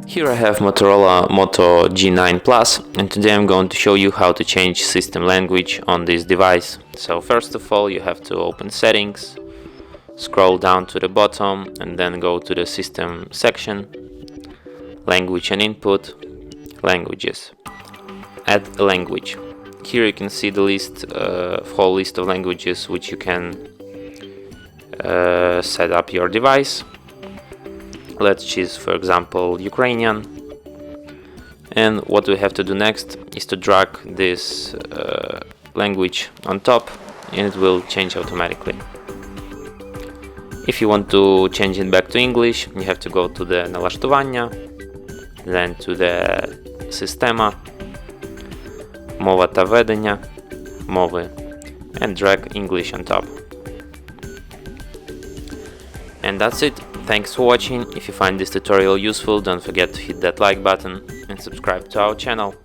Here I have Motorola Moto G9 Plus, and today I'm going to show you how to change system language on this device. So first of all, you have to open settings, scroll down to the bottom and then go to the system section, language and input, languages. Add a language. Here you can see the list, whole list of languages which you can set up your device. Let's choose, for example, Ukrainian. And what we have to do next is to drag this language on top, and it will change automatically. If you want to change it back to English, you have to go to the налаштування, then to the система, мова та ведення, мови, and drag English on top. And that's it. Thanks for watching. If you find this tutorial useful, don't forget to hit that like button and subscribe to our channel.